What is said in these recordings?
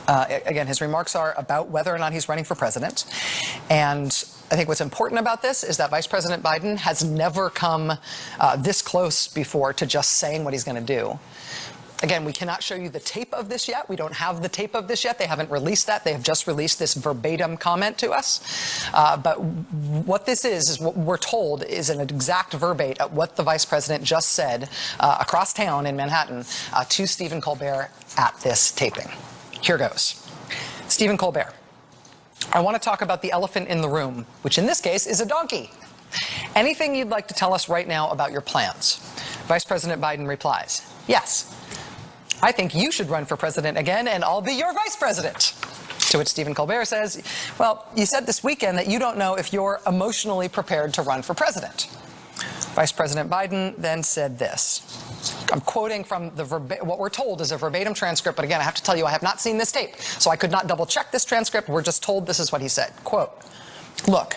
Again, his remarks are about whether or not he's running for president. And I think what's important about this is that Vice President Biden has never come this close before to just saying what he's going to do. Again, we cannot show you the tape of this yet. We don't have the tape of this yet. They haven't released that. They have just released this verbatim comment to us. But what this is what we're told is an exact verbate at what the vice president just said across town in Manhattan to Stephen Colbert at this taping. Here goes. Stephen Colbert, I want to talk about the elephant in the room, which in this case is a donkey. Anything you'd like to tell us right now about your plans? Vice President Biden replies, yes. I think you should run for president again, and I'll be your vice president. To which Stephen Colbert says, well, you said this weekend that you don't know if you're emotionally prepared to run for president. Vice President Biden then said this. I'm quoting from what we're told is a verbatim transcript, but again, I have to tell you, I have not seen this tape, so I could not double check this transcript. We're just told this is what he said. Quote, look,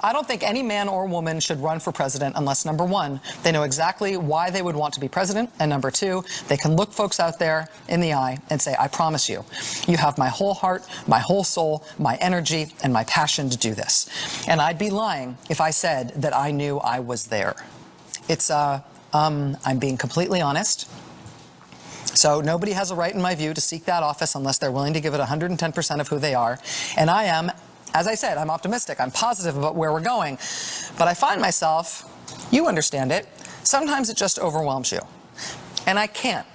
I don't think any man or woman should run for president unless, number one, they know exactly why they would want to be president, and number two, they can look folks out there in the eye and say, I promise you, you have my whole heart, my whole soul, my energy, and my passion to do this. And I'd be lying if I said that I knew I was there. It's, I'm being completely honest. So nobody has a right, in my view, to seek that office unless they're willing to give it 110% of who they are. And I am, as I said, I'm optimistic. I'm positive about where we're going. But I find myself, you understand it, sometimes it just overwhelms you. And I can't.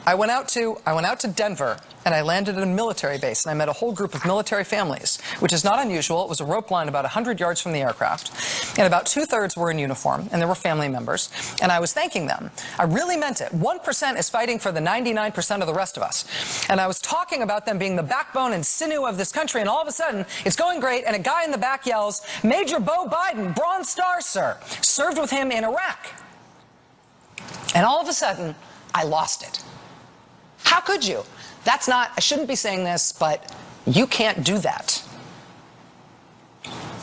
I went out to Denver, and I landed at a military base, and I met a whole group of military families, which is not unusual. It was a rope line about 100 yards from the aircraft, and about 2/3 were in uniform, and there were family members, and I was thanking them. I really meant it. 1% is fighting for the 99% of the rest of us. And I was talking about them being the backbone and sinew of this country, and all of a sudden, it's going great, and a guy in the back yells, Major Beau Biden, Bronze Star, sir, served with him in Iraq. And all of a sudden, I lost it. How could you? That's not, I shouldn't be saying this, but you can't do that.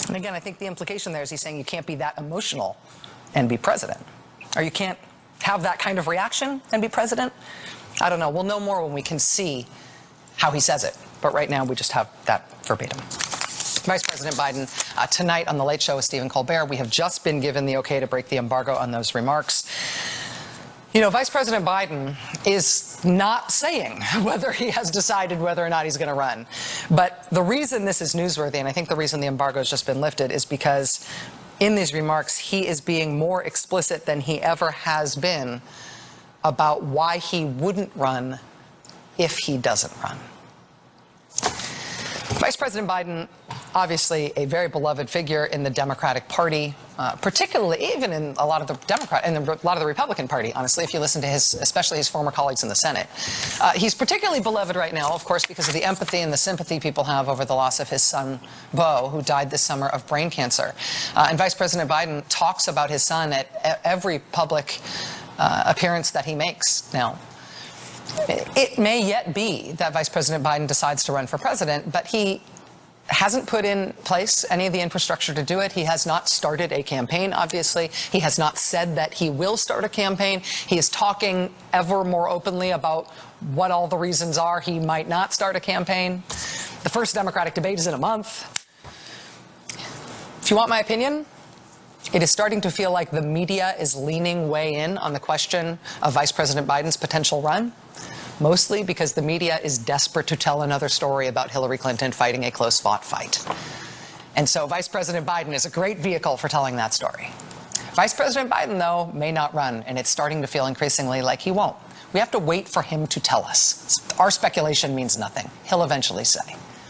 And again, I think the implication there is he's saying you can't be that emotional and be president. Or you can't have that kind of reaction and be president. I don't know. We'll know more when we can see how he says it. But right now, we just have that verbatim. Vice President Biden, tonight on The Late Show with Stephen Colbert, we have just been given the okay to break the embargo on those remarks. You know, Vice President Biden is not saying whether he has decided whether or not he's going to run. But the reason this is newsworthy, and I think the reason the embargo has just been lifted, is because in these remarks, he is being more explicit than he ever has been about why he wouldn't run if he doesn't run. Vice President Biden, obviously a very beloved figure in the Democratic Party, particularly even in a lot of the Republican Party, honestly, if you listen to especially his former colleagues in the Senate. He's particularly beloved right now, of course, because of the empathy and the sympathy people have over the loss of his son, Beau, who died this summer of brain cancer. And Vice President Biden talks about his son at every public appearance that he makes now. It may yet be that Vice President Biden decides to run for president, but he hasn't put in place any of the infrastructure to do it. He has not started a campaign, obviously. He has not said that he will start a campaign. He is talking ever more openly about what all the reasons are he might not start a campaign. The first Democratic debate is in a month. If you want my opinion, it is starting to feel like the media is leaning way in on the question of Vice President Biden's potential run, mostly because the media is desperate to tell another story about Hillary Clinton fighting a close-fought fight. And so Vice President Biden is a great vehicle for telling that story. Vice President Biden, though, may not run, and it's starting to feel increasingly like he won't. We have to wait for him to tell us. Our speculation means nothing. He'll eventually say.